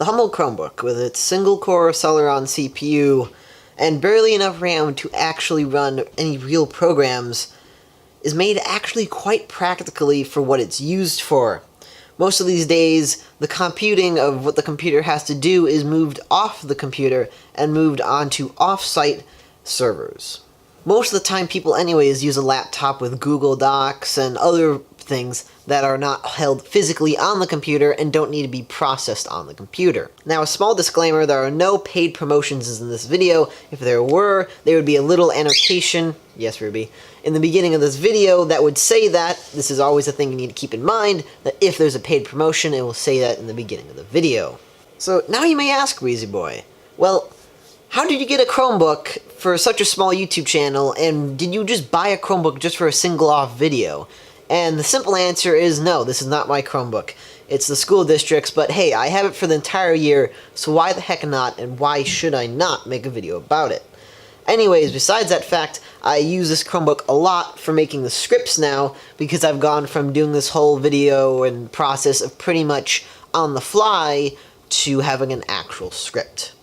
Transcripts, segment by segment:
The humble Chromebook, with its single-core Celeron CPU and barely enough RAM to actually run any real programs, is made actually quite practically for what it's used for. Most of these days, the computing of what the computer has to do is moved off the computer and moved onto off-site servers. Most of the time, people anyways use a laptop with Google Docs and other things that are not held physically on the computer and don't need to be processed on the computer. Now, a small disclaimer, there are no paid promotions in this video. If there were, there would be a little annotation, yes Ruby, in the beginning of this video that would say that. This is always a thing you need to keep in mind, that if there's a paid promotion, it will say that in the beginning of the video. So now you may ask, Wheezy Boy, well, how did you get a Chromebook for such a small YouTube channel, and did you just buy a Chromebook just for a single-off video? And the simple answer is no, this is not my Chromebook. It's the school district's, but hey, I have it for the entire year, so why the heck not, and why should I not make a video about it? Anyways, besides that fact, I use this Chromebook a lot for making the scripts now, because I've gone from doing this whole video and process of pretty much on the fly to having an actual script.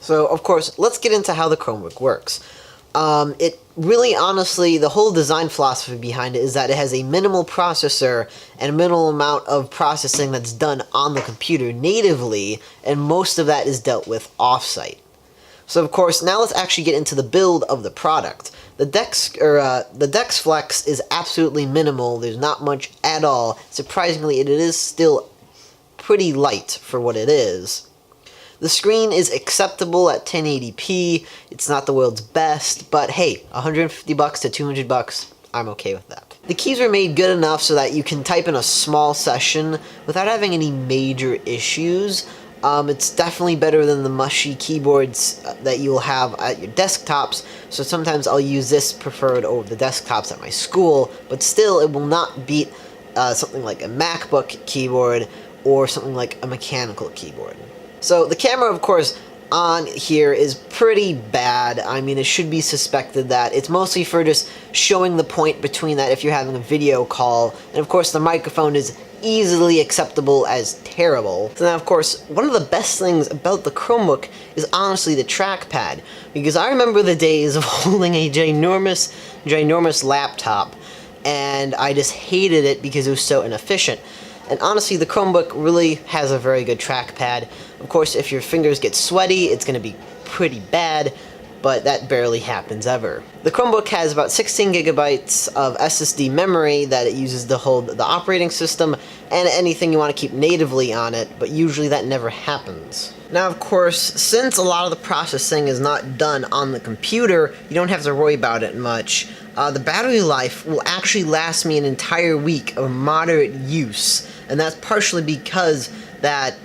So, of course, let's get into how the Chromebook works. It really, honestly, the whole design philosophy behind it is that it has a minimal processor and a minimal amount of processing that's done on the computer natively, and most of that is dealt with off-site. So, of course, now let's actually get into the build of the product. The Dex Flex is absolutely minimal. There's not much at all. Surprisingly, it is still pretty light for what it is. The screen is acceptable at 1080p. It's not the world's best, but hey, $150 to $200, I'm okay with that. The keys are made good enough so that you can type in a small session without having any major issues. It's definitely better than the mushy keyboards that you'll have at your desktops, so sometimes I'll use this preferred over the desktops at my school, but still it will not beat something like a MacBook keyboard or something like a mechanical keyboard. So the camera, of course, on here is pretty bad. I mean, it should be suspected that it's mostly for just showing the point between that if you're having a video call, and of course the microphone is easily acceptable as terrible. So now, of course, one of the best things about the Chromebook is honestly the trackpad, because I remember the days of holding a ginormous laptop, and I just hated it because it was so inefficient. And honestly, the Chromebook really has a very good trackpad. Of course, if your fingers get sweaty, it's going to be pretty bad, but that barely happens ever. The Chromebook has about 16 gigabytes of SSD memory that it uses to hold the operating system and anything you want to keep natively on it, but usually that never happens. Now, of course, since a lot of the processing is not done on the computer, you don't have to worry about it much. The battery life will actually last me an entire week of moderate use, and that's partially because that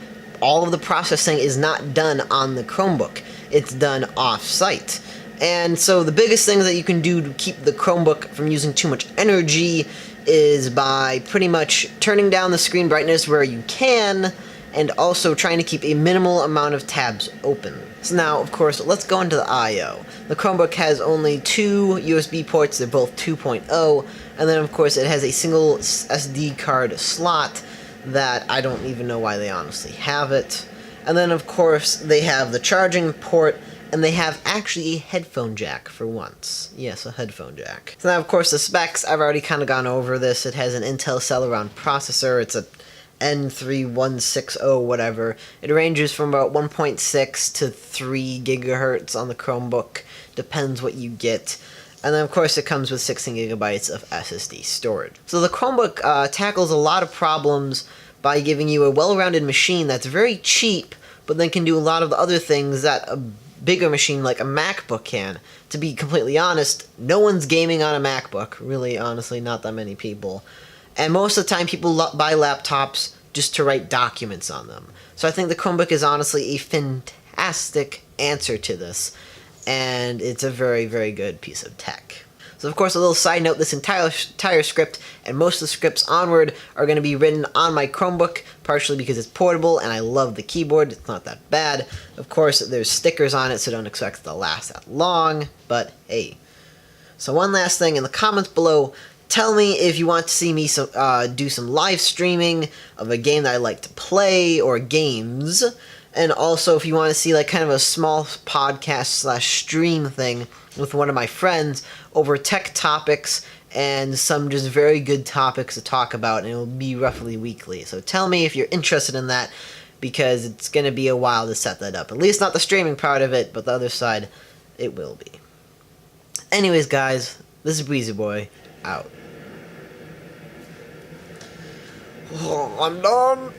all of the processing is not done on the Chromebook. It's done off-site. And so the biggest things that you can do to keep the Chromebook from using too much energy is by pretty much turning down the screen brightness where you can, and also trying to keep a minimal amount of tabs open. So now, of course, let's go into the I/O. The Chromebook has only two USB ports, they're both 2.0, and then of course it has a single SD card slot that I don't even know why they honestly have it. And then of course they have the charging port, and they have actually a headphone jack for once. Yes, a headphone jack. So now of course the specs, I've already kind of gone over this. It has an Intel Celeron processor, it's a N3160 whatever. It ranges from about 1.6 to 3 gigahertz on the Chromebook, depends what you get. And then of course it comes with 16 gigabytes of SSD storage. So the Chromebook tackles a lot of problems by giving you a well-rounded machine that's very cheap, but then can do a lot of the other things that a bigger machine like a MacBook can. To be completely honest, no one's gaming on a MacBook. Really, honestly, not that many people. And most of the time people buy laptops just to write documents on them. So I think the Chromebook is honestly a fantastic answer to this, and it's a very, very good piece of tech. So of course, a little side note, this entire script and most of the scripts onward are going to be written on my Chromebook, partially because it's portable and I love the keyboard, it's not that bad. Of course, there's stickers on it, so don't expect it to last that long, but hey. So one last thing, in the comments below, Tell me if you want to see me do some live streaming of a game that I like to play, or games. And also if you want to see like kind of a small podcast slash stream thing with one of my friends over tech topics and some just very good topics to talk about, and it will be roughly weekly. So tell me if you're interested in that, because it's going to be a while to set that up. At least not the streaming part of it, but the other side, it will be. Anyways, guys, this is Breezy Boy, out. Oh, I'm done.